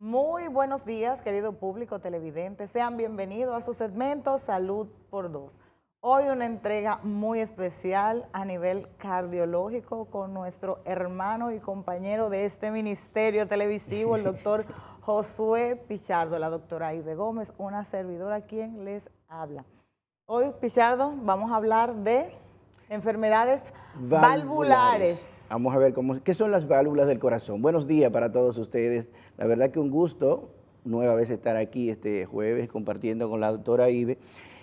Muy buenos días, querido público televidente. Sean bienvenidos a su segmento Salud por Dos. Hoy una entrega muy especial a nivel cardiológico con nuestro hermano y compañero de este ministerio televisivo, el doctor Josué Pichardo, la doctora Ibe Gómez, una servidora quien les habla. Hoy, Pichardo, vamos a hablar de enfermedades valvulares. Vamos a ver qué son las válvulas del corazón. Buenos días para todos ustedes. La verdad que un gusto nueva vez estar aquí este jueves compartiendo con la doctora Ibe.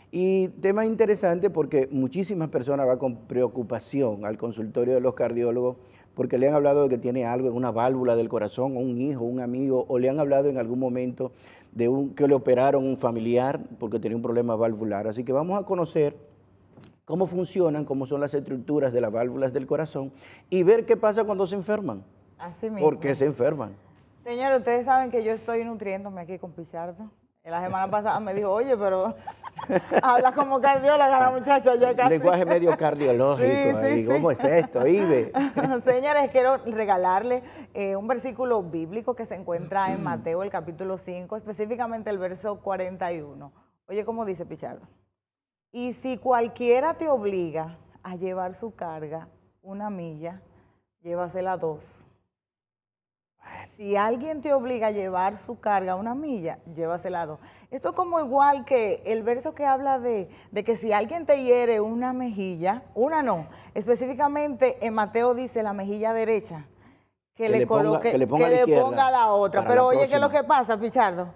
Y tema interesante porque muchísimas personas van con preocupación al consultorio de los cardiólogos porque le han hablado de que tiene algo en una válvula del corazón, o un hijo, un amigo, o le han hablado en algún momento de que le operaron un familiar porque tenía un problema valvular. Así que vamos a conocer cómo funcionan, cómo son las estructuras de las válvulas del corazón y ver qué pasa cuando se enferman. Así mismo. ¿Por qué se enferman? Señores, ustedes saben que yo estoy nutriéndome aquí con Pichardo. La semana pasada me dijo, oye, pero habla como cardióloga la muchacha ya casi. Lenguaje medio cardiológico. Sí. ¿Cómo es esto, Ibe? Señores, quiero regalarle un versículo bíblico que se encuentra en Mateo, el capítulo 5, específicamente el verso 41. Oye, ¿cómo dice Pichardo? Y si cualquiera te obliga a llevar su carga 1 milla, llévasela 2. Si alguien te obliga a llevar su carga 1 milla, llévasela 2. Esto es como igual que el verso que habla de que si alguien te hiere una mejilla, una no, específicamente en Mateo dice la mejilla derecha, que le ponga la otra. Pero oye, ¿qué es lo que pasa, Pichardo?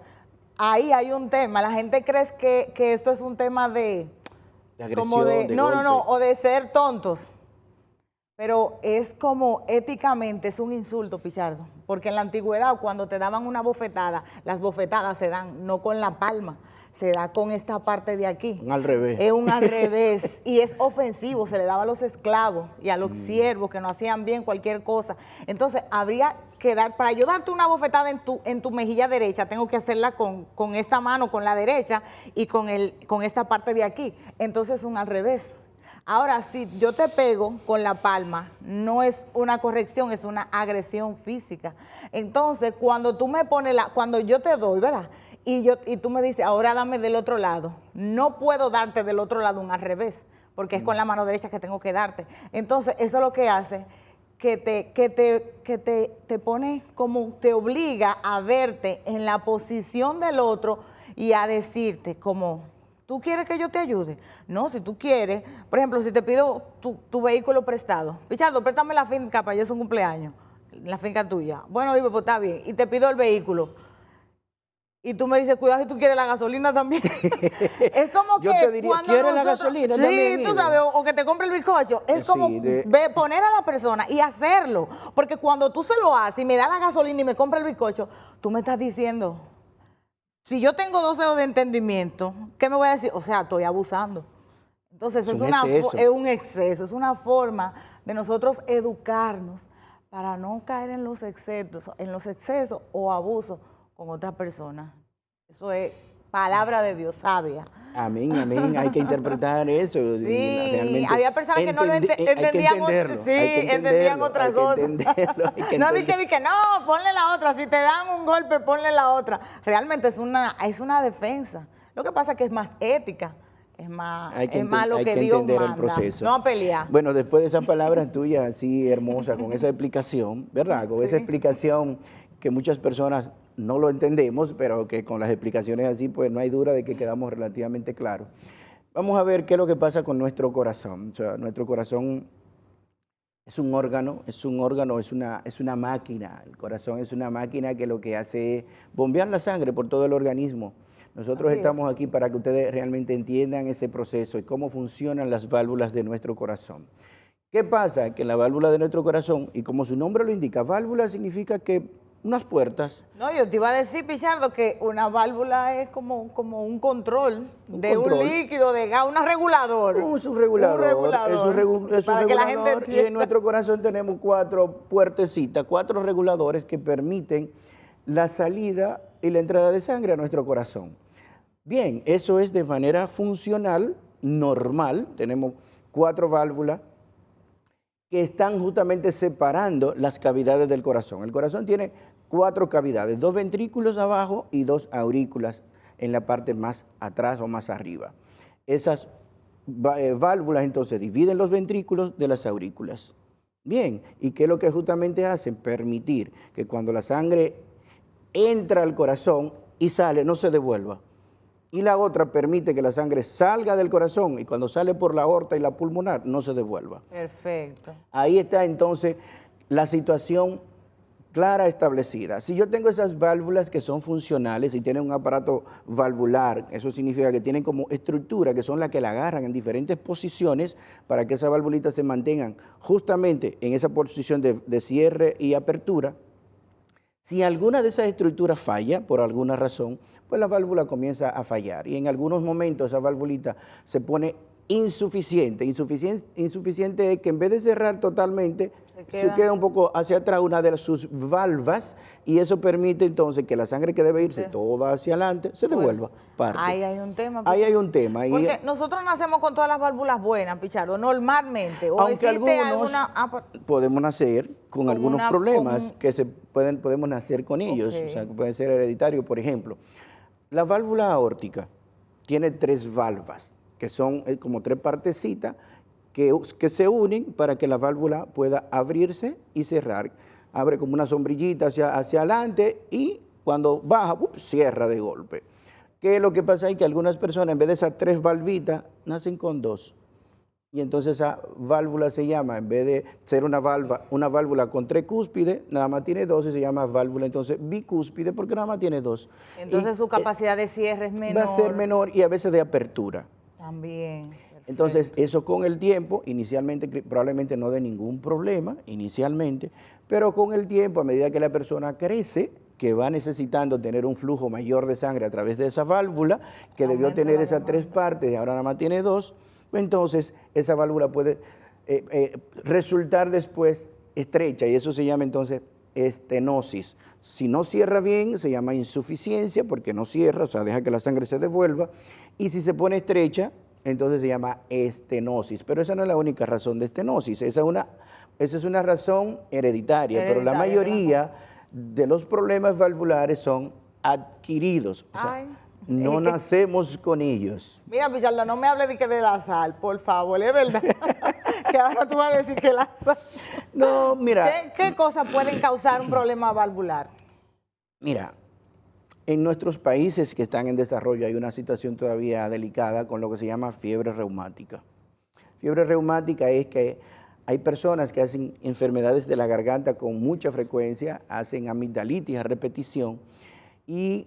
Ahí hay un tema. La gente cree que esto es un tema de agresión, como de de no, golpe. o de ser tontos. Pero es como éticamente es un insulto, Pichardo, porque en la antigüedad cuando te daban una bofetada, las bofetadas se dan no con la palma, se da con esta parte de aquí. Un al revés. Es un al revés y es ofensivo, se le daba a los esclavos y a los siervos que no hacían bien cualquier cosa. Entonces habría que dar, para yo darte una bofetada en tu mejilla derecha, tengo que hacerla con esta mano, con la derecha y con esta parte de aquí. Entonces es un al revés. Ahora, si yo te pego con la palma, no es una corrección, es una agresión física. Entonces, cuando tú me pones cuando yo te doy, ¿verdad? Y tú me dices, ahora dame del otro lado. No puedo darte del otro lado un al revés, porque es con la mano derecha que tengo que darte. Entonces, eso es lo que hace que te pone como, te obliga a verte en la posición del otro y a decirte como, ¿tú quieres que yo te ayude? No, si tú quieres, por ejemplo, si te pido tu vehículo prestado, Pichardo, préstame la finca para yo es un cumpleaños, la finca tuya. Bueno, Ibe, pues está bien, y te pido el vehículo. Y tú me dices, cuidado si tú quieres la gasolina también. Es como Yo que te diría, cuando ¿quieres nosotros, la gasolina sí, también, tú Ibe? sabes, o que te compre el bizcocho. Es Sí, como poner a la persona y hacerlo. Porque cuando tú se lo haces y me da la gasolina y me compra el bizcocho, tú me estás diciendo, si yo tengo 2 dedos de entendimiento, ¿qué me voy a decir? O sea, estoy abusando. Entonces Es un exceso. un exceso, es una forma de nosotros educarnos para no caer en los excesos o abusos con otra persona. Eso es palabra de Dios sabia. Amén, amén. Hay que interpretar eso. Sí, Realmente había personas que no lo hay que entendían, entenderlo, sí, hay que entendían entenderlo, otra hay que cosa. entenderlo, hay que No entenderlo. dije, no, ponle la otra, si te dan un golpe, ponle la otra. Realmente es una defensa. Lo que pasa es que es más ética, es más lo Hay que que Dios entender el manda, proceso. no a pelear. Bueno, después de esa palabra tuya así hermosa, con esa explicación, ¿verdad? Con esa explicación que muchas personas no lo entendemos, pero que con las explicaciones así, pues no hay duda de que quedamos relativamente claros. Vamos a ver qué es lo que pasa con nuestro corazón. O sea, nuestro corazón es un órgano, es una máquina. El corazón es una máquina que lo que hace es bombear la sangre por todo el organismo. Nosotros Así es. estamos aquí para que ustedes realmente entiendan ese proceso y cómo funcionan las válvulas de nuestro corazón. ¿Qué pasa? Que la válvula de nuestro corazón, y como su nombre lo indica, válvula significa que unas puertas. No, yo te iba a decir, Pichardo, que una válvula es como un control de un control. líquido, de gas, un regulador. Es un regulador, es un para que la gente regulador, y en entienda. nuestro corazón tenemos 4 puertecitas, 4 reguladores que permiten la salida y la entrada de sangre a nuestro corazón. Bien, eso es de manera funcional, normal. Tenemos 4 válvulas que están justamente separando las cavidades del corazón. El corazón tiene 4 cavidades, 2 ventrículos abajo y 2 aurículas en la parte más atrás o más arriba. Esas válvulas entonces dividen los ventrículos de las aurículas. Bien, ¿y qué es lo que justamente hacen? Permitir que cuando la sangre entra al corazón y sale, no se devuelva. Y la otra permite que la sangre salga del corazón y cuando sale por la aorta y la pulmonar, no se devuelva. Perfecto. Ahí está entonces la situación clara establecida. Si yo tengo esas válvulas que son funcionales y tienen un aparato valvular, eso significa que tienen como estructura, que son las que la agarran en diferentes posiciones para que esas valvulitas se mantengan justamente en esa posición de cierre y apertura. Si alguna de esas estructuras falla por alguna razón, pues la válvula comienza a fallar y en algunos momentos esa valvulita se pone insuficiente. Insuficiente es que en vez de cerrar totalmente, se queda un poco hacia atrás una de sus valvas y eso permite entonces que la sangre que debe irse toda hacia adelante se devuelva parte. Ahí hay un tema. Ahí hay un tema. Porque nosotros nacemos con todas las válvulas buenas, Pichardo, normalmente. ¿O aunque existe algunos podemos nacer con algunos problemas que podemos nacer con ellos, o sea, que pueden ser hereditarios, por ejemplo. La válvula aórtica tiene 3 valvas, que son como 3 partecitas que se unen para que la válvula pueda abrirse y cerrar. Abre como una sombrillita hacia adelante y cuando baja, cierra de golpe. ¿Qué es lo que pasa? Es que algunas personas, en vez de esas 3 valvitas, nacen con 2. Y entonces esa válvula se llama, en vez de ser una válvula con 3 cúspides, nada más tiene 2 y se llama válvula entonces bicúspide porque nada más tiene 2. Entonces su capacidad de cierre es menor. Va a ser menor y a veces de apertura. También. Perfecto. Entonces eso con el tiempo, inicialmente probablemente no dé ningún problema, inicialmente, pero con el tiempo, a medida que la persona crece, que va necesitando tener un flujo mayor de sangre a través de esa válvula, que debió tener esas 3 partes y ahora nada más tiene 2, entonces esa válvula puede resultar después estrecha y eso se llama entonces estenosis. Si no cierra bien se llama insuficiencia porque no cierra, o sea, deja que la sangre se devuelva, y si se pone estrecha, entonces se llama estenosis. Pero esa no es la única razón de estenosis, esa es una razón hereditaria, pero la mayoría de los problemas valvulares son adquiridos. O sea, no nacemos con ellos. Mira, Pichardo, no me hable de la sal, por favor, es verdad. Que ahora tú vas a decir que la sal. No, mira. ¿Qué cosas pueden causar un problema valvular? Mira, en nuestros países que están en desarrollo hay una situación todavía delicada con lo que se llama fiebre reumática. Fiebre reumática es que hay personas que hacen enfermedades de la garganta con mucha frecuencia, hacen amigdalitis a repetición y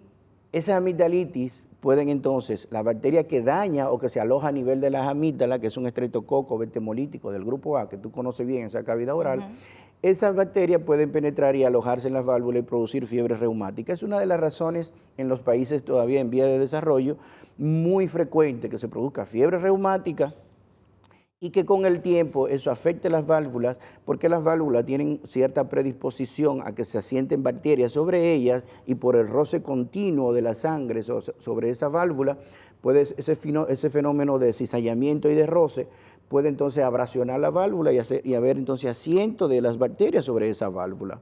esas amigdalitis pueden entonces, la bacteria que daña o que se aloja a nivel de las amígdalas, que es un estreptococo betemolítico del grupo A, que tú conoces bien, esa cavidad oral, esas bacterias pueden penetrar y alojarse en las válvulas y producir fiebre reumática. Es una de las razones en los países todavía en vía de desarrollo muy frecuente que se produzca fiebre reumática y que con el tiempo eso afecte las válvulas, porque las válvulas tienen cierta predisposición a que se asienten bacterias sobre ellas y por el roce continuo de la sangre sobre esa válvula, ese fenómeno de cizallamiento y de roce puede entonces abrasionar la válvula y haber entonces asiento de las bacterias sobre esa válvula.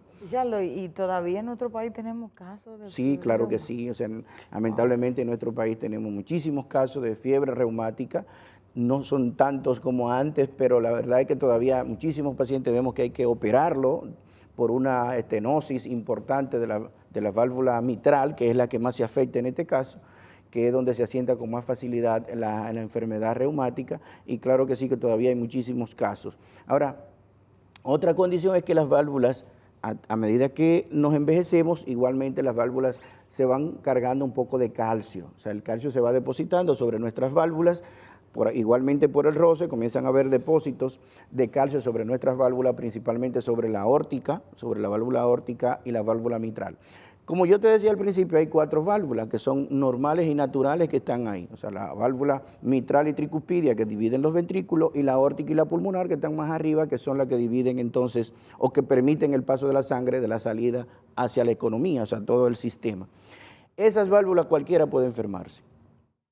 Y todavía en nuestro país tenemos casos de Sí, claro que sí. O sea, lamentablemente en nuestro país tenemos muchísimos casos de fiebre reumática. No son tantos como antes, pero la verdad es que todavía muchísimos pacientes vemos que hay que operarlo por una estenosis importante de la válvula mitral, que es la que más se afecta en este caso, que es donde se asienta con más facilidad la enfermedad reumática, y claro que sí que todavía hay muchísimos casos. Ahora, otra condición es que las válvulas, a medida que nos envejecemos, igualmente las válvulas se van cargando un poco de calcio, o sea, el calcio se va depositando sobre nuestras válvulas, igualmente por el roce comienzan a haber depósitos de calcio sobre nuestras válvulas, principalmente sobre la aórtica, sobre la válvula aórtica y la válvula mitral. Como yo te decía al principio, hay 4 válvulas que son normales y naturales que están ahí. O sea, la válvula mitral y tricuspidia que dividen los ventrículos y la aórtica y la pulmonar que están más arriba, que son las que dividen entonces o que permiten el paso de la sangre de la salida hacia la economía, o sea, todo el sistema. Esas válvulas cualquiera puede enfermarse.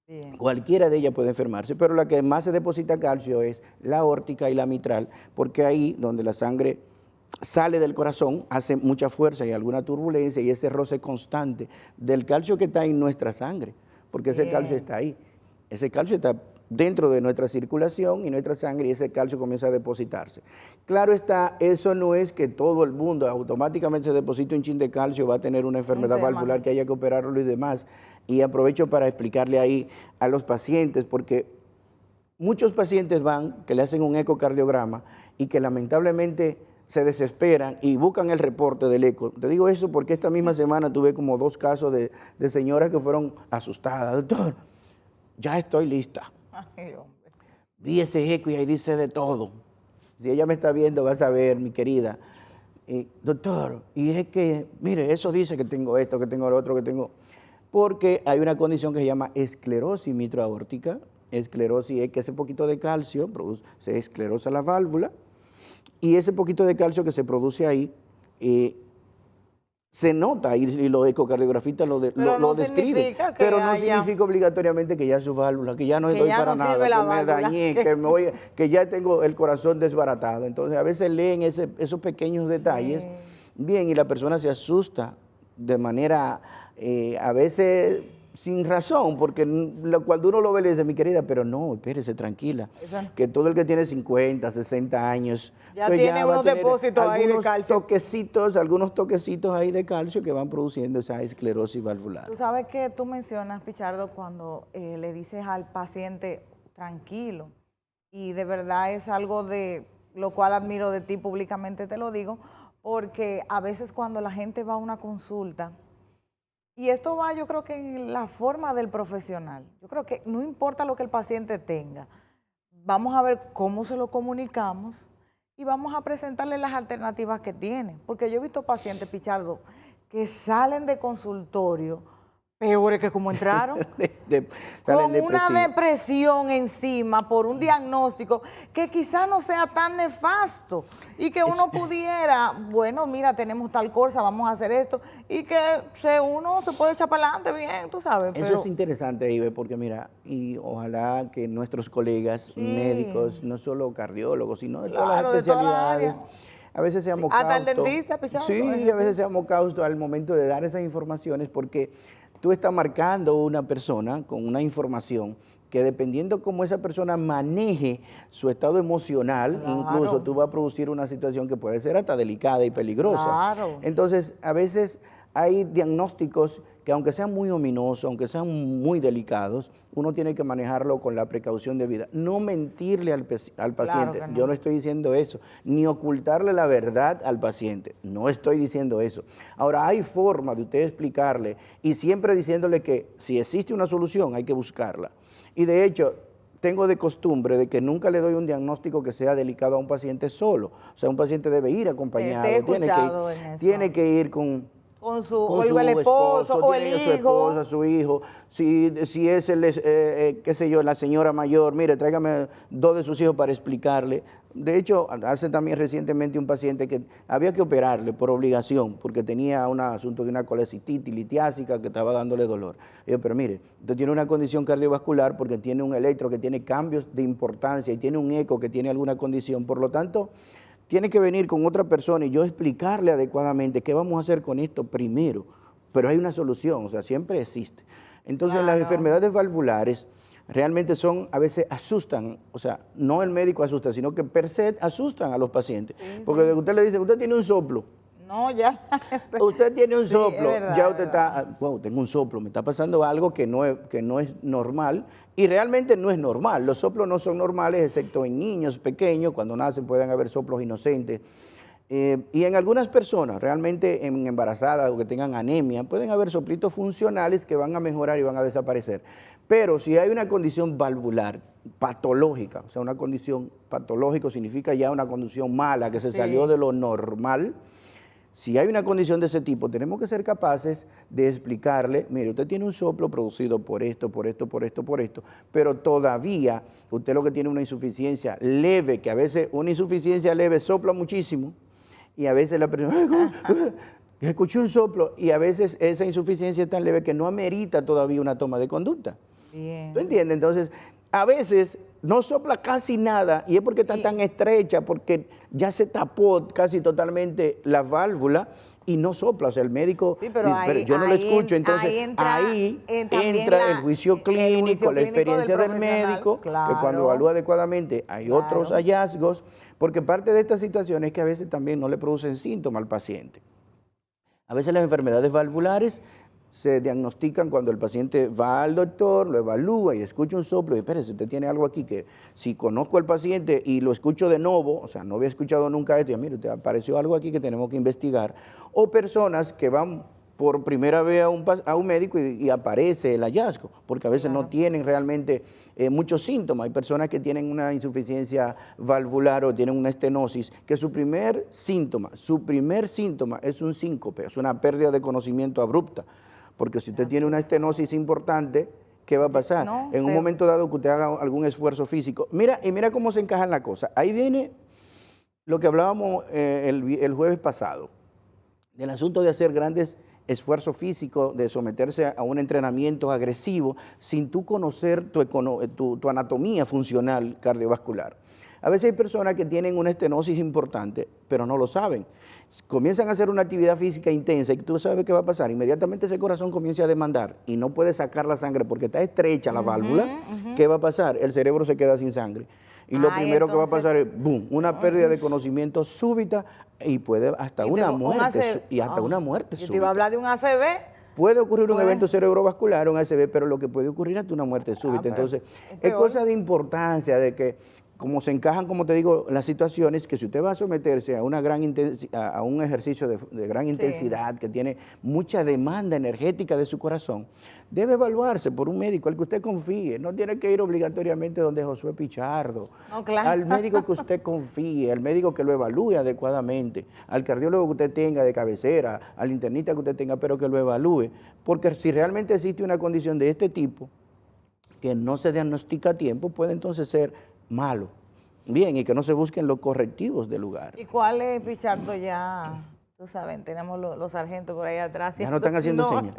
Bien. Cualquiera de ellas puede enfermarse, pero la que más se deposita calcio es la aórtica y la mitral, porque ahí donde la sangre sale del corazón, hace mucha fuerza y alguna turbulencia y ese roce constante del calcio que está en nuestra sangre, porque ese calcio está ahí. Ese calcio está dentro de nuestra circulación y nuestra sangre y ese calcio comienza a depositarse. Claro está, eso no es que todo el mundo automáticamente se deposite un chin de calcio, va a tener una enfermedad valvular que haya que operarlo y demás. Y aprovecho para explicarle ahí a los pacientes, porque muchos pacientes van, que le hacen un ecocardiograma y que lamentablemente se desesperan y buscan el reporte del eco. Te digo eso porque esta misma semana tuve como 2 casos de señoras que fueron asustadas. Doctor, ya estoy lista. Ay, hombre. Vi ese eco y ahí dice de todo. Si ella me está viendo, va a saber, mi querida. Doctor, y es que, mire, eso dice que tengo esto, que tengo lo otro, que tengo... Porque hay una condición que se llama esclerosis mitroaórtica. Esclerosis es que ese poquito de calcio se esclerosa la válvula y ese poquito de calcio que se produce ahí se nota y los ecocardiografistas lo describen, pero no significa obligatoriamente que ya su válvula, que ya no estoy para nada, que me dañé, que ya tengo el corazón desbaratado. Entonces a veces leen esos pequeños detalles, bien, y la persona se asusta de manera a veces sin razón, porque cuando uno lo ve le dice, mi querida, pero no, espérese, tranquila, que todo el que tiene 50, 60 años, ya pues tiene unos depósitos ahí de calcio. Algunos toquecitos ahí de calcio que van produciendo esa esclerosis valvular. Tú sabes que tú mencionas, Pichardo, cuando le dices al paciente, tranquilo, y de verdad es algo de lo cual admiro de ti, públicamente te lo digo, porque a veces cuando la gente va a una consulta, y esto va, yo creo que en la forma del profesional. Yo creo que no importa lo que el paciente tenga, vamos a ver cómo se lo comunicamos y vamos a presentarle las alternativas que tiene. Porque yo he visto pacientes, Pichardo, que salen de consultorio peores que como entraron, con una depresión encima por un diagnóstico que quizás no sea tan nefasto y que uno pudiera, bueno, mira, tenemos tal cosa, vamos a hacer esto, y que uno se puede echar para adelante bien, tú sabes. Eso es interesante, Ibe, porque mira, y ojalá que nuestros colegas médicos, no solo cardiólogos, sino de todas las especialidades, a veces seamos cautos. Hasta el dentista, Pichardo. Sí, a veces seamos cautos al momento de dar esas informaciones, porque tú estás marcando una persona con una información que dependiendo cómo esa persona maneje su estado emocional, incluso tú vas a producir una situación que puede ser hasta delicada y peligrosa. Entonces, a veces hay diagnósticos que aunque sean muy ominosos, aunque sean muy delicados, uno tiene que manejarlo con la precaución debida. No mentirle al paciente, no. Yo no estoy diciendo eso, ni ocultarle la verdad al paciente, no estoy diciendo eso. Ahora, hay forma de usted explicarle y siempre diciéndole que si existe una solución hay que buscarla. Y de hecho, tengo de costumbre de que nunca le doy un diagnóstico que sea delicado a un paciente solo. O sea, un paciente debe ir acompañado, tiene que ir con su el esposo o el hijo. Su esposa, su hijo. Si es qué sé yo, la señora mayor, mire, tráigame 2 de sus hijos para explicarle. De hecho, hace también recientemente un paciente que había que operarle por obligación, porque tenía un asunto de una colecistitis litiásica que estaba dándole dolor. Yo, pero mire, usted tiene una condición cardiovascular porque tiene un electro que tiene cambios de importancia y tiene un eco que tiene alguna condición, por lo tanto, tiene que venir con otra persona y yo explicarle adecuadamente qué vamos a hacer con esto primero, pero hay una solución, o sea, siempre existe. Entonces, las enfermedades valvulares realmente a veces asustan, o sea, no el médico asusta, sino que per se asustan a los pacientes, porque usted le dice, usted tiene un soplo. No, ya. Usted tiene un soplo, ya usted está, wow, tengo un soplo, me está pasando algo que no es normal y realmente no es normal. Los soplos no son normales excepto en niños pequeños, cuando nacen pueden haber soplos inocentes. Y en algunas personas, realmente en embarazadas o que tengan anemia, pueden haber soplitos funcionales que van a mejorar y van a desaparecer. Pero si hay una condición valvular patológica, o sea, una condición patológica significa ya una condición mala que se salió de lo normal. Si hay una condición de ese tipo, tenemos que ser capaces de explicarle, mire, usted tiene un soplo producido por esto, pero todavía usted lo que tiene es una insuficiencia leve, que a veces una insuficiencia leve sopla muchísimo y a veces la persona, escuché un soplo y a veces esa insuficiencia es tan leve que no amerita todavía una toma de conducta. Bien. ¿Tú entiendes? Entonces, a veces no sopla casi nada y es porque está tan estrecha, porque ya se tapó casi totalmente la válvula y no sopla. O sea, el médico, Sí, pero yo no lo escucho, entonces ahí entra el juicio clínico, la experiencia del médico, que cuando evalúa adecuadamente hay otros hallazgos, porque parte de esta situación es que a veces también no le producen síntomas al paciente. A veces las enfermedades valvulares se diagnostican cuando el paciente va al doctor, lo evalúa y escucha un soplo y espérese, usted tiene algo aquí que si conozco al paciente y lo escucho de nuevo, o sea, no había escuchado nunca esto, y mire, usted apareció algo aquí que tenemos que investigar. O personas que van por primera vez a un médico y aparece el hallazgo, porque a veces no tienen realmente muchos síntomas. Hay personas que tienen una insuficiencia valvular o tienen una estenosis, que su primer síntoma es un síncope, es una pérdida de conocimiento abrupta. Porque si usted tiene una estenosis importante, ¿qué va a pasar? En un momento dado que usted haga algún esfuerzo físico. Mira cómo se encajan las cosas. Ahí viene lo que hablábamos el jueves pasado, del asunto de hacer grandes esfuerzos físicos, de someterse a un entrenamiento agresivo sin tú conocer tu anatomía funcional cardiovascular. A veces hay personas que tienen una estenosis importante, pero no lo saben. Comienzan a hacer una actividad física intensa y tú sabes qué va a pasar. Inmediatamente ese corazón comienza a demandar y no puede sacar la sangre porque está estrecha la válvula. ¿Qué va a pasar? El cerebro se queda sin sangre. Y lo primero que va a pasar es, boom, una pérdida de conocimiento súbita y puede hasta una muerte. Una muerte súbita. Yo te iba a hablar de un ACV. Puede ocurrir un evento cerebrovascular, un ACV, pero lo que puede ocurrir es una muerte súbita. Entonces, es cosa de importancia de que, como se encajan, como te digo, las situaciones, que si usted va a someterse a un ejercicio de gran intensidad, que tiene mucha demanda energética de su corazón, debe evaluarse por un médico al que usted confíe. No tiene que ir obligatoriamente donde Josué Pichardo. No, claro. Al médico que usted confíe, al médico que lo evalúe adecuadamente, al cardiólogo que usted tenga de cabecera, al internista que usted tenga, pero que lo evalúe. Porque si realmente existe una condición de este tipo, que no se diagnostica a tiempo, puede entonces ser malo. Bien, y que no se busquen los correctivos del lugar. ¿Y cuál es, Pichardo? Ya, tú sabes, tenemos los sargentos por ahí atrás. Ya no están haciendo señas.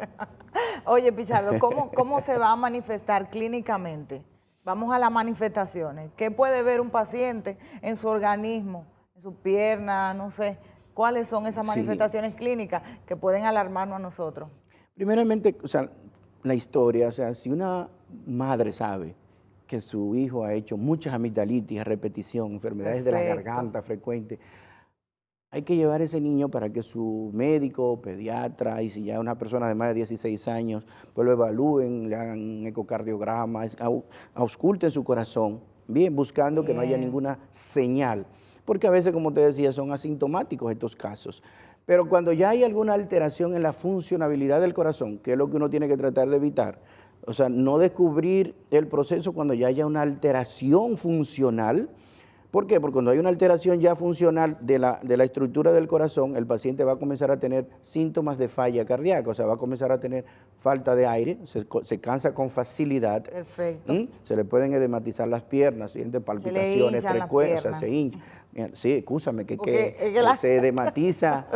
Oye, Pichardo, ¿cómo se va a manifestar clínicamente? Vamos a las manifestaciones. ¿Qué puede ver un paciente en su organismo, en su pierna, no sé? ¿Cuáles son esas manifestaciones clínicas que pueden alarmarnos a nosotros? Primeramente, o sea, la historia, o sea, si una madre sabe que su hijo ha hecho muchas amigdalitis a repetición, enfermedades de la garganta frecuentes, hay que llevar a ese niño para que su médico, pediatra, y si ya es una persona de más de 16 años, pues lo evalúen, le hagan un ecocardiograma, ausculten su corazón, bien, buscando que no haya ninguna señal, porque a veces, como te decía, son asintomáticos estos casos. Pero cuando ya hay alguna alteración en la funcionabilidad del corazón, que es lo que uno tiene que tratar de evitar, o sea, no descubrir el proceso cuando ya haya una alteración funcional. ¿Por qué? Porque cuando hay una alteración ya funcional de la estructura del corazón, el paciente va a comenzar a tener síntomas de falla cardíaca, o sea, va a comenzar a tener falta de aire, se cansa con facilidad. Perfecto. Se le pueden edematizar las piernas, siente palpitaciones frecuentes, o sea, se hinchan. Sí, escúchame, que se edematiza,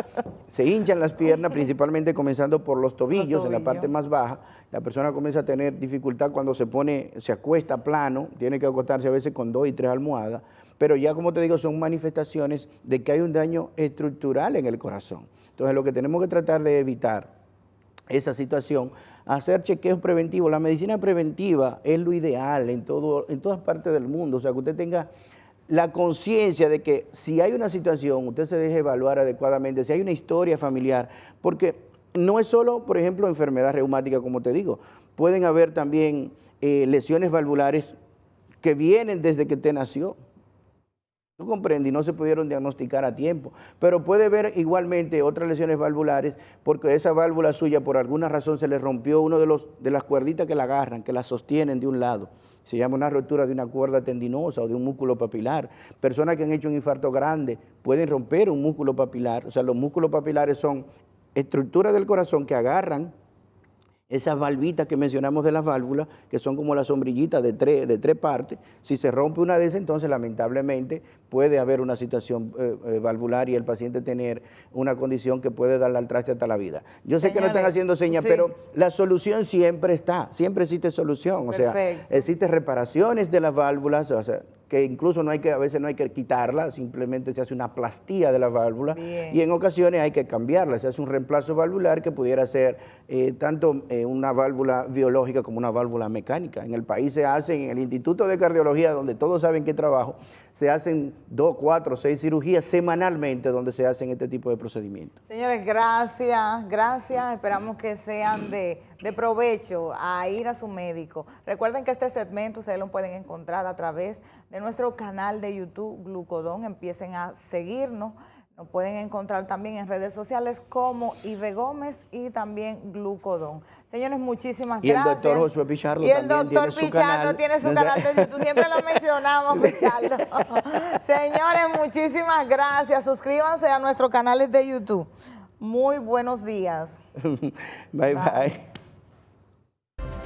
se hinchan las piernas, principalmente comenzando por los tobillos, en la parte más baja. La persona comienza a tener dificultad cuando se acuesta plano, tiene que acostarse a veces con 2 y 3 almohadas, pero ya, como te digo, son manifestaciones de que hay un daño estructural en el corazón. Entonces, lo que tenemos que tratar de evitar esa situación, hacer chequeos preventivos. La medicina preventiva es lo ideal en todas partes del mundo, o sea, que usted tenga la conciencia de que si hay una situación, usted se deje evaluar adecuadamente, si hay una historia familiar, porque no es solo, por ejemplo, enfermedad reumática, como te digo, pueden haber también lesiones valvulares que vienen desde que usted nació. ¿No comprende? Y no se pudieron diagnosticar a tiempo. Pero puede haber igualmente otras lesiones valvulares porque esa válvula suya por alguna razón se le rompió uno de las cuerditas que la agarran, que la sostienen de un lado. Se llama una rotura de una cuerda tendinosa o de un músculo papilar. Personas que han hecho un infarto grande pueden romper un músculo papilar. O sea, los músculos papilares son estructuras del corazón que agarran esas valvitas que mencionamos de las válvulas, que son como las sombrillitas de tres partes, si se rompe una de esas, entonces lamentablemente puede haber una situación valvular y el paciente tener una condición que puede darle al traste hasta la vida. Yo sé que no están haciendo señas, sí, pero la solución siempre está, siempre existe solución. O sea, existen reparaciones de las válvulas, o sea, que incluso a veces no hay que quitarla, simplemente se hace una plastía de la válvula. Bien. Y en ocasiones hay que cambiarla, se hace un reemplazo valvular que pudiera ser tanto una válvula biológica como una válvula mecánica. En el país se hacen, en el Instituto de Cardiología, donde todos saben que trabajo, se hacen 2, 4, 6 cirugías semanalmente donde se hacen este tipo de procedimientos. Señores, gracias. Esperamos que sean de provecho a ir a su médico. Recuerden que este segmento ustedes lo pueden encontrar a través de nuestro canal de YouTube Glucodón. Empiecen a seguirnos. Nos pueden encontrar también en redes sociales como Ibe Gómez y también Glucodón. Señores, muchísimas gracias. Y el doctor Josué Pichardo y el también doctor Pichardo tiene su canal de YouTube. Siempre lo mencionamos, Pichardo. Señores, muchísimas gracias. Suscríbanse a nuestros canales de YouTube. Muy buenos días. Bye.